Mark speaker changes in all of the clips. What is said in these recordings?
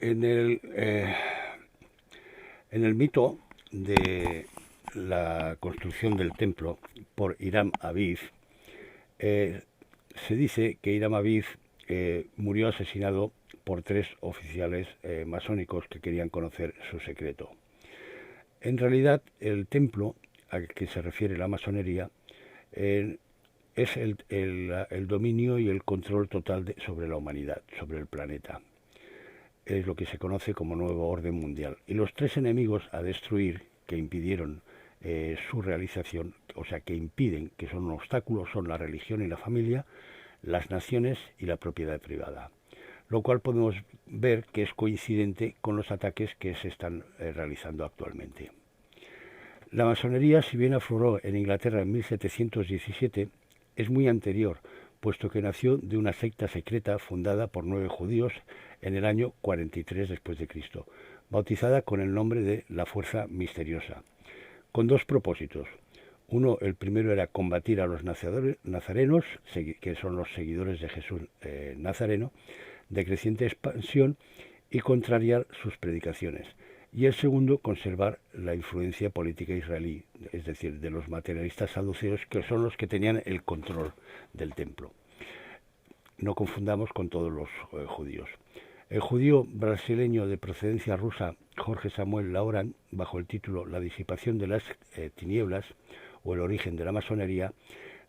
Speaker 1: En el mito de la construcción del templo por Hiram Abiz, se dice que Hiram Abiz murió asesinado por 3 oficiales masónicos que querían conocer su secreto. En realidad, el templo al que se refiere la masonería es el dominio y el control total sobre la humanidad, sobre el planeta. Es lo que se conoce como nuevo orden mundial. Y los 3 enemigos a destruir que impidieron su realización, o sea, que impiden, que son un obstáculo, son la religión y la familia, las naciones y la propiedad privada. Lo cual podemos ver que es coincidente con los ataques que se están realizando actualmente. La masonería, si bien afloró en Inglaterra en 1717, es muy anterior, puesto que nació de una secta secreta fundada por 9 judíos en el año 43 después de Cristo, bautizada con el nombre de la Fuerza Misteriosa, con 2 propósitos. Uno, el primero era combatir a los nazarenos, que son los seguidores de Jesús Nazareno, de creciente expansión, y contrariar sus predicaciones. Y el segundo, conservar la influencia política israelí, es decir, de los materialistas saduceos, que son los que tenían el control del templo. No confundamos con todos los judíos. El judío brasileño de procedencia rusa, Jorge Samuel Laurent, bajo el título La disipación de las tinieblas, o el origen de la masonería,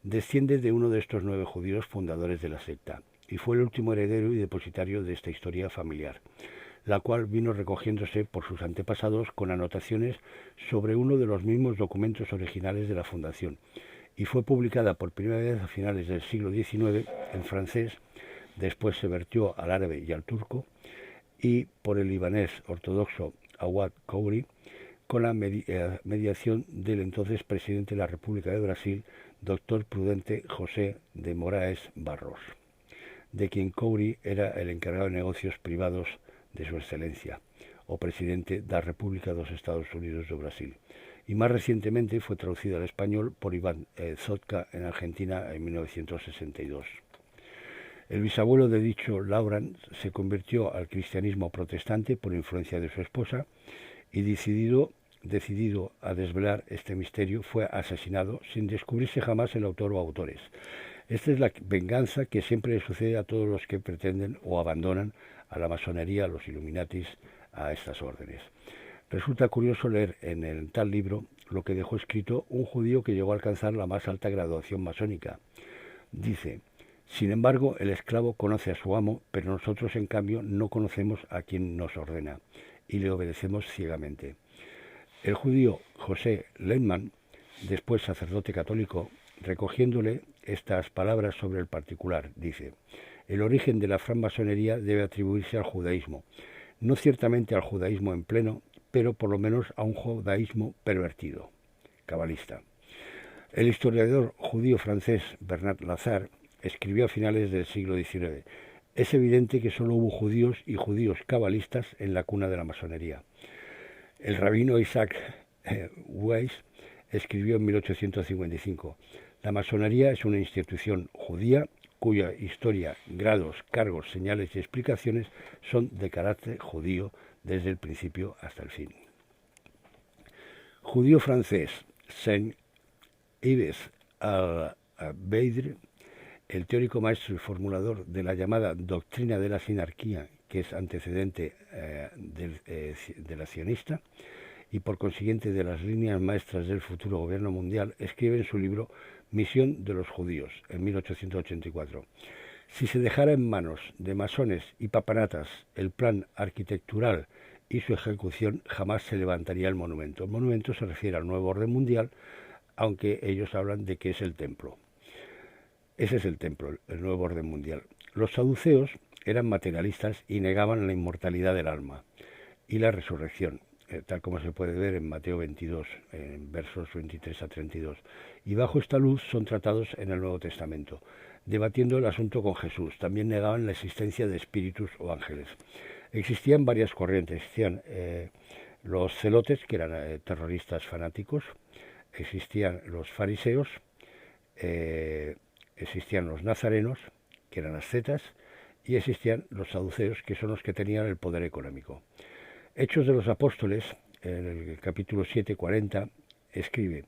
Speaker 1: desciende de uno de estos 9 judíos fundadores de la secta, y fue el último heredero y depositario de esta historia familiar, la cual vino recogiéndose por sus antepasados con anotaciones sobre uno de los mismos documentos originales de la fundación, y fue publicada por primera vez a finales del siglo XIX en francés, después se vertió al árabe y al turco, y por el libanés ortodoxo Awad Khouri, con la mediación del entonces presidente de la República de Brasil, doctor Prudente José de Moraes Barros, de quien Khouri era el encargado de negocios privados de su excelencia, o presidente de la República de los Estados Unidos de Brasil. Y más recientemente fue traducida al español por Iván Zotka en Argentina en 1962. El bisabuelo de dicho Laurent se convirtió al cristianismo protestante por influencia de su esposa, y decidido a desvelar este misterio, fue asesinado sin descubrirse jamás el autor o autores. Esta es la venganza que siempre le sucede a todos los que pretenden o abandonan a la masonería, a los Illuminatis, a estas órdenes. Resulta curioso leer en el tal libro lo que dejó escrito un judío que llegó a alcanzar la más alta graduación masónica. Dice: sin embargo, el esclavo conoce a su amo, pero nosotros, en cambio, no conocemos a quien nos ordena, y le obedecemos ciegamente. El judío José Lehmann, después sacerdote católico, recogiéndole estas palabras sobre el particular, dice: el origen de la francmasonería debe atribuirse al judaísmo, no ciertamente al judaísmo en pleno, pero por lo menos a un judaísmo pervertido, cabalista. El historiador judío francés Bernard Lazare escribió a finales del siglo XIX: es evidente que solo hubo judíos y judíos cabalistas en la cuna de la masonería. El rabino Isaac Weiss escribió en 1855: la masonería es una institución judía cuya historia, grados, cargos, señales y explicaciones son de carácter judío desde el principio hasta el fin. Judío francés Saint-Yves al-Beidr, el teórico maestro y formulador de la llamada doctrina de la sinarquía, que es antecedente de la sionista y por consiguiente de las líneas maestras del futuro gobierno mundial, escribe en su libro Misión de los judíos, en 1884. Si se dejara en manos de masones y papanatas el plan arquitectural y su ejecución, jamás se levantaría el monumento. El monumento se refiere al nuevo orden mundial, aunque ellos hablan de que es el templo. Ese es el templo, el nuevo orden mundial. Los saduceos eran materialistas y negaban la inmortalidad del alma y la resurrección, tal como se puede ver en Mateo 22, en versos 23 a 32. Y bajo esta luz son tratados en el Nuevo Testamento, debatiendo el asunto con Jesús. También negaban la existencia de espíritus o ángeles. Existían varias corrientes. Existían los celotes, que eran terroristas fanáticos. Existían los fariseos, existían los nazarenos, que eran ascetas, y existían los saduceos, que son los que tenían el poder económico. Hechos de los Apóstoles, en el capítulo 7:40, escribe,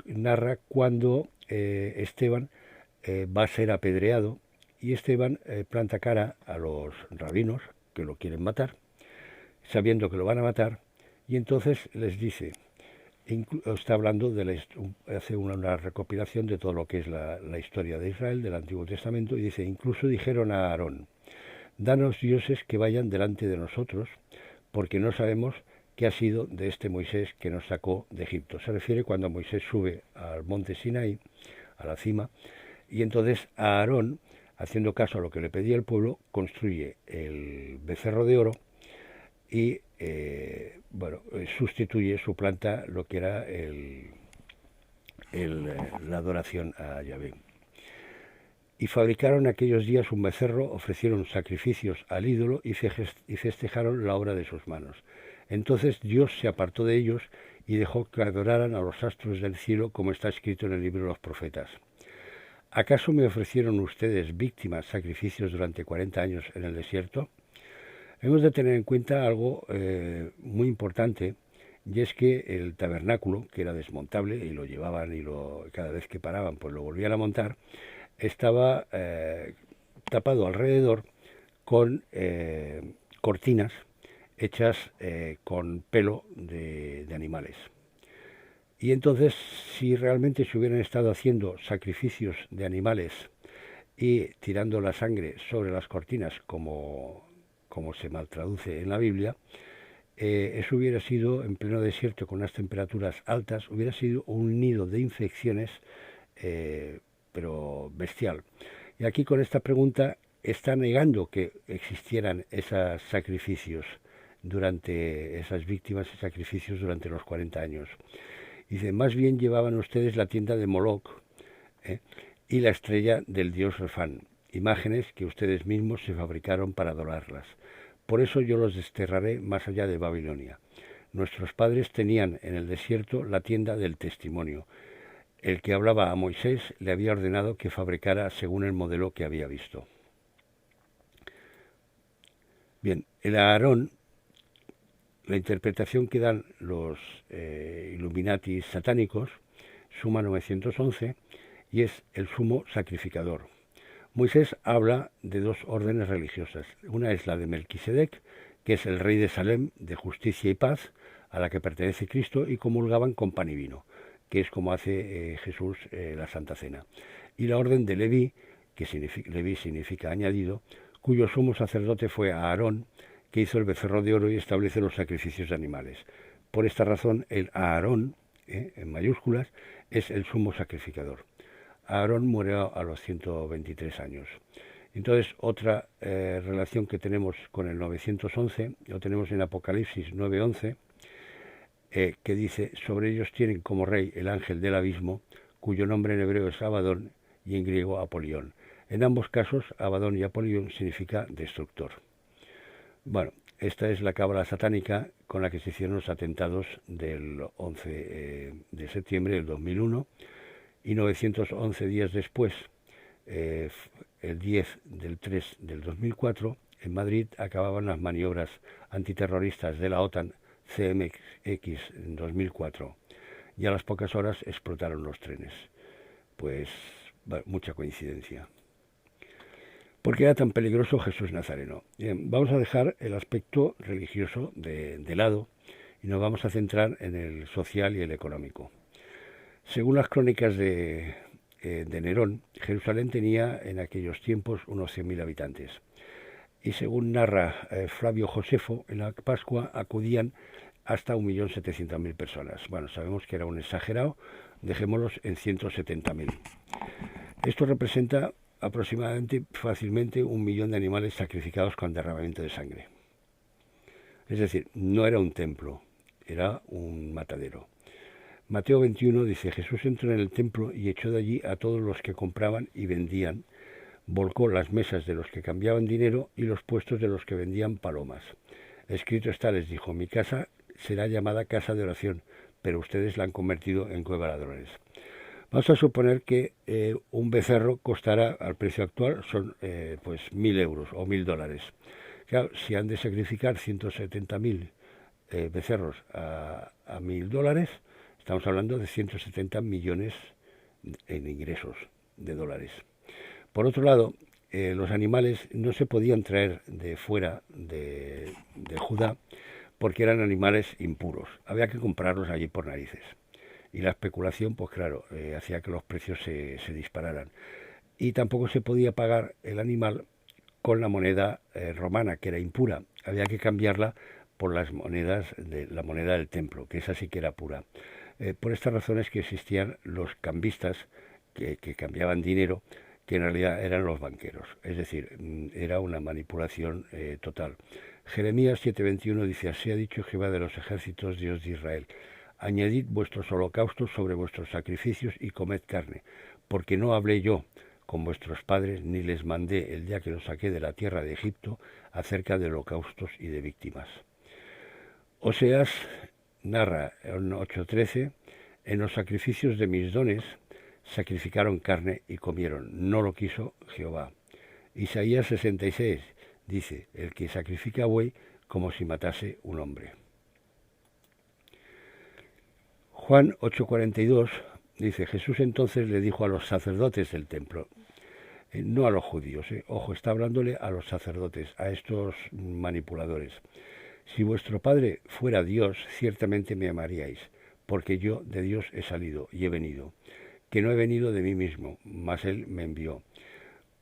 Speaker 1: narra cuando Esteban va a ser apedreado, y Esteban planta cara a los rabinos que lo quieren matar, sabiendo que lo van a matar, y entonces les dice, está hablando hace una recopilación de todo lo que es la historia de Israel, del Antiguo Testamento, y dice, incluso dijeron a Aarón, danos dioses que vayan delante de nosotros, porque no sabemos qué ha sido de este Moisés que nos sacó de Egipto. Se refiere cuando Moisés sube al monte Sinaí, a la cima, y entonces Aarón, haciendo caso a lo que le pedía el pueblo, construye el becerro de oro y sustituye, suplanta lo que era la adoración a Yahvé. Y fabricaron aquellos días un becerro, ofrecieron sacrificios al ídolo y festejaron la obra de sus manos. Entonces Dios se apartó de ellos y dejó que adoraran a los astros del cielo, como está escrito en el libro de los profetas. ¿Acaso me ofrecieron ustedes víctimas, sacrificios durante 40 años en el desierto? Hemos de tener en cuenta algo muy importante, y es que el tabernáculo, que era desmontable y lo llevaban y cada vez que paraban pues lo volvían a montar, estaba tapado alrededor con cortinas hechas con pelo de animales. Y entonces, si realmente se hubieran estado haciendo sacrificios de animales y tirando la sangre sobre las cortinas, como se maltraduce en la Biblia, eso hubiera sido, en pleno desierto, con unas temperaturas altas, hubiera sido un nido de infecciones, pero bestial. Y aquí con esta pregunta está negando que existieran esos sacrificios esas víctimas y sacrificios durante los 40 años. Dice, más bien llevaban ustedes la tienda de Moloch y la estrella del dios Refán, imágenes que ustedes mismos se fabricaron para adorarlas. Por eso yo los desterraré más allá de Babilonia. Nuestros padres tenían en el desierto la tienda del testimonio. El que hablaba a Moisés le había ordenado que fabricara según el modelo que había visto. Bien, el Aarón, la interpretación que dan los Illuminati satánicos, suma 911 y es el sumo sacrificador. Moisés habla de dos órdenes religiosas. Una es la de Melquisedec, que es el rey de Salem, de justicia y paz, a la que pertenece Cristo, y comulgaban con pan y vino, que es como hace Jesús la Santa Cena. Y la orden de Leví, que Leví significa añadido, cuyo sumo sacerdote fue Aarón, que hizo el becerro de oro y establece los sacrificios de animales. Por esta razón, el Aarón, en mayúsculas, es el sumo sacrificador. Aarón murió a los 123 años. Entonces, otra relación que tenemos con el 911, lo tenemos en Apocalipsis 9:11, que dice, sobre ellos tienen como rey el ángel del abismo, cuyo nombre en hebreo es Abadón y en griego Apolión. En ambos casos, Abadón y Apolión significa destructor. Bueno, esta es la cábala satánica con la que se hicieron los atentados del 11 de septiembre del 2001, y 911 días después, el 10 del 3 del 2004, en Madrid acababan las maniobras antiterroristas de la OTAN CMX en 2004, y a las pocas horas explotaron los trenes. Pues mucha coincidencia. ¿Por qué era tan peligroso Jesús Nazareno? Bien, vamos a dejar el aspecto religioso de lado y nos vamos a centrar en el social y el económico. Según las crónicas de Nerón, Jerusalén tenía en aquellos tiempos unos 100.000 habitantes. Y según narra Flavio Josefo, en la Pascua acudían hasta 1.700.000 personas. Bueno, sabemos que era un exagerado, dejémoslos en 170.000. Esto representa aproximadamente fácilmente 1 millón de animales sacrificados con derramamiento de sangre. Es decir, no era un templo, era un matadero. Mateo 21 dice, Jesús entró en el templo y echó de allí a todos los que compraban y vendían, volcó las mesas de los que cambiaban dinero y los puestos de los que vendían palomas. Escrito está, les dijo, mi casa será llamada casa de oración, pero ustedes la han convertido en cueva de ladrones. Vamos a suponer que un becerro costará, al precio actual, son pues 1.000 euros o 1.000 dólares. Claro, si han de sacrificar 170.000 becerros a 1.000 dólares, estamos hablando de 170 millones en ingresos de dólares. Por otro lado, los animales no se podían traer de fuera de Judá porque eran animales impuros. Había que comprarlos allí por narices. Y la especulación, pues claro, hacía que los precios se dispararan. Y tampoco se podía pagar el animal con la moneda romana, que era impura. Había que cambiarla por las monedas de la moneda del templo, que esa sí que era pura. Por estas razones que existían los cambistas que cambiaban dinero, que en realidad eran los banqueros. Es decir, era una manipulación total. Jeremías 7:21 dice: así ha dicho Jehová de los ejércitos, Dios de Israel: añadid vuestros holocaustos sobre vuestros sacrificios y comed carne, porque no hablé yo con vuestros padres, ni les mandé el día que los saqué de la tierra de Egipto acerca de holocaustos y de víctimas. Oseas narra en 8:13: en los sacrificios de mis dones sacrificaron carne y comieron, no lo quiso Jehová. Isaías 66 dice: el que sacrifica buey como si matase un hombre. Juan 8:42 dice: Jesús entonces le dijo a los sacerdotes del templo, no a los judíos, ojo, está hablándole a los sacerdotes, a estos manipuladores: si vuestro Padre fuera Dios, ciertamente me amaríais, porque yo de Dios he salido y he venido, que no he venido de mí mismo, mas Él me envió.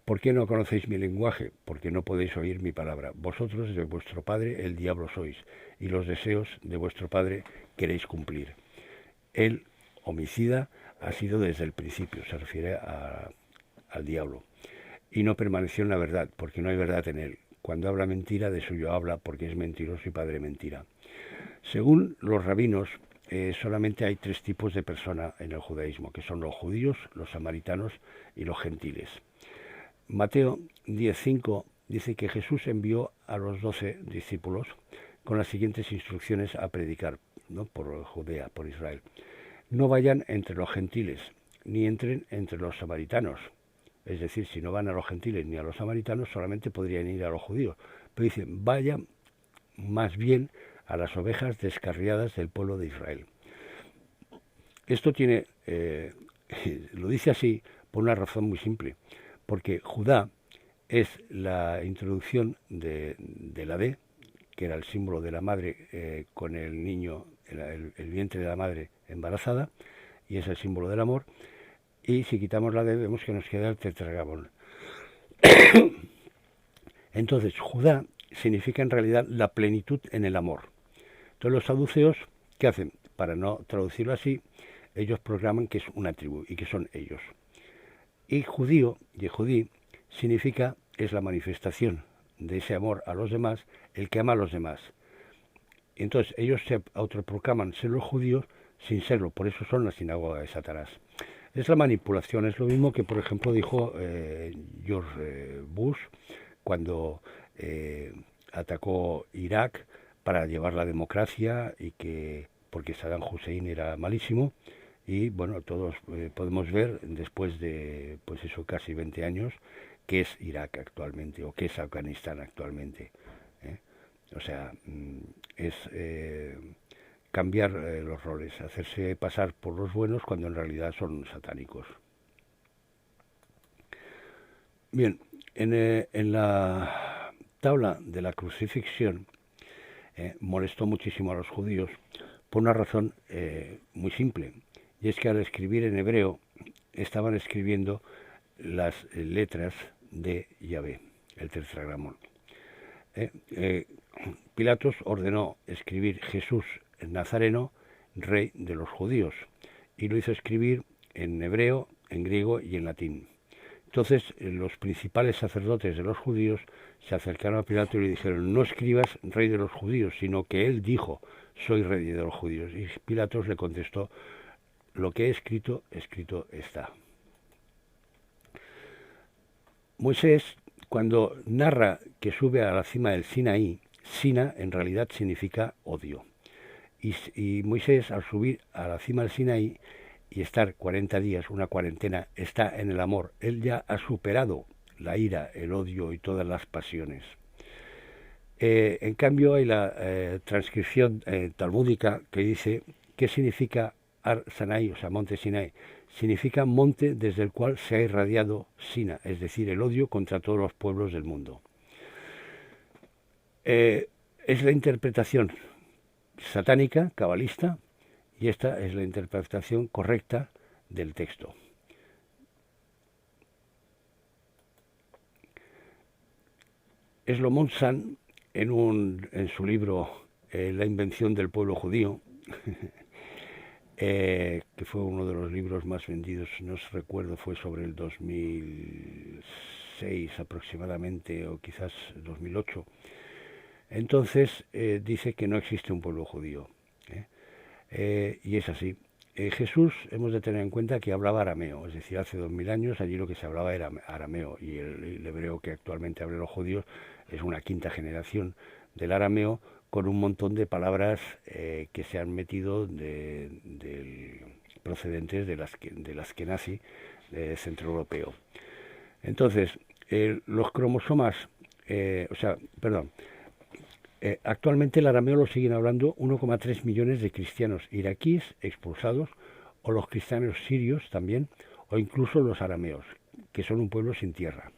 Speaker 1: ¿Por qué no conocéis mi lenguaje? Porque no podéis oír mi palabra. Vosotros de vuestro padre el diablo sois, y los deseos de vuestro padre queréis cumplir. El homicida ha sido desde el principio, se refiere al diablo, y no permaneció en la verdad, porque no hay verdad en él. Cuando habla mentira, de suyo habla, porque es mentiroso y padre de mentira. Según los rabinos, solamente hay 3 tipos de persona en el judaísmo, que son los judíos, los samaritanos y los gentiles. Mateo 10:5 dice que Jesús envió a los 12 discípulos con las siguientes instrucciones a predicar, ¿no?, por Judea, por Israel: no vayan entre los gentiles, ni entren entre los samaritanos. Es decir, si no van a los gentiles ni a los samaritanos, solamente podrían ir a los judíos. Pero dicen: vayan más bien a las ovejas descarriadas del pueblo de Israel. Esto tiene, lo dice así por una razón muy simple, porque Judá es la introducción de la D, que era el símbolo de la madre con el niño, el vientre de la madre embarazada, y es el símbolo del amor. Y si quitamos la D, vemos que nos queda el tetragrama. Entonces, Judá significa en realidad la plenitud en el amor. Entonces los saduceos, ¿qué hacen? Para no traducirlo así, ellos proclaman que es una tribu y que son ellos. Y judío, yehudí, significa, es la manifestación de ese amor a los demás, el que ama a los demás. Entonces ellos se autoproclaman ser los judíos sin serlo, por eso son la sinagoga de Satanás. Es la manipulación, es lo mismo que, por ejemplo, dijo George Bush cuando atacó Irak para llevar la democracia, y que porque Saddam Hussein era malísimo. Y bueno, todos podemos ver después de, pues eso, casi 20 años, qué es Irak actualmente o qué es Afganistán actualmente. O sea, es cambiar los roles, hacerse pasar por los buenos cuando en realidad son satánicos. Bien, en la tabla de la crucifixión molestó muchísimo a los judíos por una razón muy simple, y es que al escribir en hebreo estaban escribiendo las letras de Yahvé, el tetragrama. Pilatos ordenó escribir Jesús Nazareno, rey de los judíos, y lo hizo escribir en hebreo, en griego y en latín. Entonces los principales sacerdotes de los judíos se acercaron a Pilato y le dijeron: no escribas rey de los judíos, sino que él dijo: soy rey de los judíos. Y Pilatos le contestó: lo que he escrito, escrito está. Moisés, cuando narra que sube a la cima del Sinaí, Sina en realidad significa odio. Y Moisés, al subir a la cima del Sinaí, y estar 40 días, una cuarentena, está en el amor. Él ya ha superado la ira, el odio y todas las pasiones. En cambio hay la transcripción talmúdica que dice qué significa Ar Sinai, o sea, monte Sinai. Significa monte desde el cual se ha irradiado Sina, es decir, el odio contra todos los pueblos del mundo. Es la interpretación satánica, cabalista, y esta es la interpretación correcta del texto. Shlomo Zahn, en su libro La invención del pueblo judío, que fue uno de los libros más vendidos, no recuerdo, fue sobre el 2006 aproximadamente, o quizás 2008. Entonces dice que no existe un pueblo judío. Y es así. Jesús, hemos de tener en cuenta que hablaba arameo, es decir, hace 2000 años allí lo que se hablaba era arameo, y el hebreo que actualmente hablan los judíos es una quinta generación del arameo, con un montón de palabras que se han metido procedentes de las que nazi centroeuropeo. Entonces, los cromosomas, actualmente el arameo lo siguen hablando 1,3 millones de cristianos iraquíes expulsados, o los cristianos sirios también, o incluso los arameos, que son un pueblo sin tierra.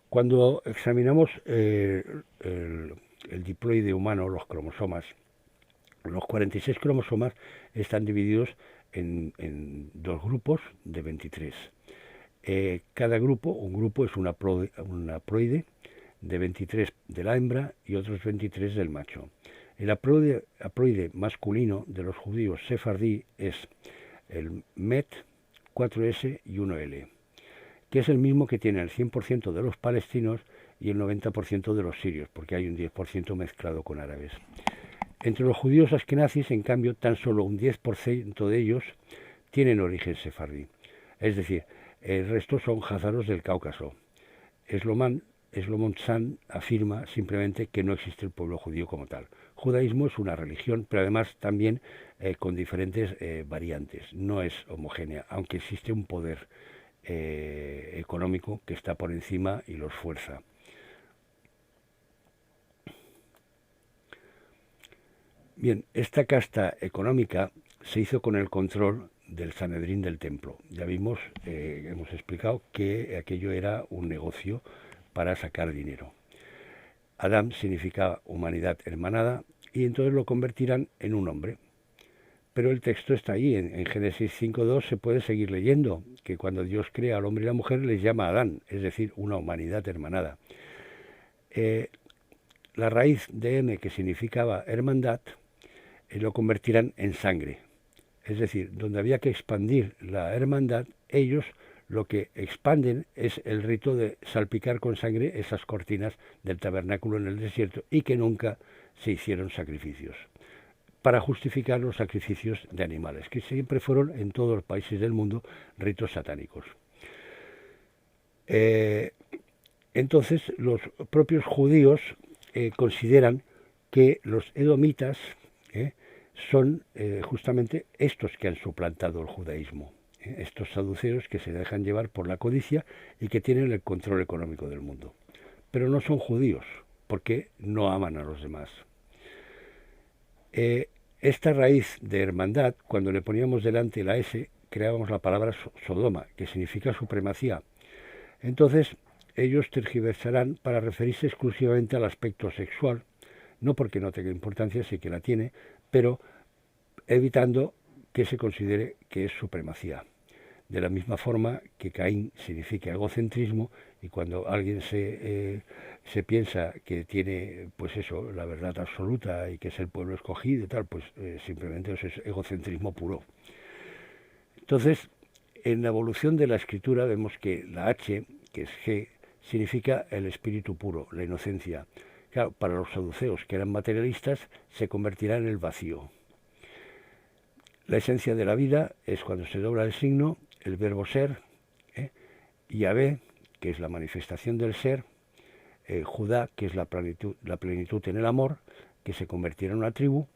Speaker 1: Cuando examinamos el diploide humano, los cromosomas, los 46 cromosomas están divididos en dos grupos de 23. Cada grupo, un grupo es una ploide de 23 de la hembra y otros 23 del macho. El haploide masculino de los judíos sefardí es el Met, 4S y 1L, que es el mismo que tiene el 100% de los palestinos y el 90% de los sirios, porque hay un 10% mezclado con árabes. Entre los judíos askenazis, en cambio, tan solo un 10% de ellos tienen origen sefardí. Es decir, el resto son jázaros del Cáucaso. Shlomo Zahn afirma simplemente que no existe el pueblo judío como tal. Judaísmo es una religión, pero además también con diferentes variantes. No es homogénea, aunque existe un poder económico que está por encima y los fuerza. Bien, esta casta económica se hizo con el control del Sanedrín del templo. Ya vimos, hemos explicado que aquello era un negocio para sacar dinero. Adam significa humanidad hermanada, y entonces lo convertirán en un hombre. Pero el texto está ahí, en Génesis 5.2 se puede seguir leyendo, que cuando Dios crea al hombre y la mujer les llama Adán, es decir, una humanidad hermanada. La raíz de M, que significaba hermandad, lo convertirán en sangre. Es decir, donde había que expandir la hermandad, ellos lo que expanden es el rito de salpicar con sangre esas cortinas del tabernáculo en el desierto, y que nunca se hicieron sacrificios, para justificar los sacrificios de animales, que siempre fueron en todos los países del mundo ritos satánicos. Entonces los propios judíos consideran que los edomitas son justamente estos que han suplantado el judaísmo, estos saduceos que se dejan llevar por la codicia y que tienen el control económico del mundo. Pero no son judíos, porque no aman a los demás. Esta raíz de hermandad, cuando le poníamos delante la S, creábamos la palabra Sodoma, que significa supremacía. Entonces ellos tergiversarán para referirse exclusivamente al aspecto sexual, no porque no tenga importancia, sí que la tiene, pero evitando que se considere que es supremacía. De la misma forma que Caín significa egocentrismo, y cuando alguien se piensa que tiene, pues eso, la verdad absoluta y que es el pueblo escogido y tal, pues simplemente eso es egocentrismo puro. Entonces, en la evolución de la escritura vemos que la H, que es G, significa el espíritu puro, la inocencia. Claro, para los saduceos, que eran materialistas, se convertirá en el vacío. La esencia de la vida es cuando se dobla el signo, el verbo ser, Yahvé, que es la manifestación del ser, Judá, que es la plenitud en el amor, que se convirtiera en una tribu,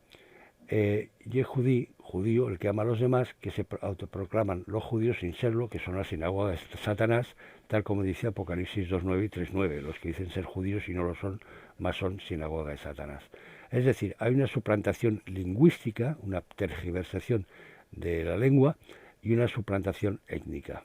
Speaker 1: Yehudí, judío, el que ama a los demás, que se autoproclaman los judíos sin serlo, que son la sinagoga de Satanás, tal como dice Apocalipsis 2.9 y 3.9. Los que dicen ser judíos y no lo son, más son sinagoga de Satanás. Es decir, hay una suplantación lingüística, una tergiversación de la lengua y una suplantación étnica.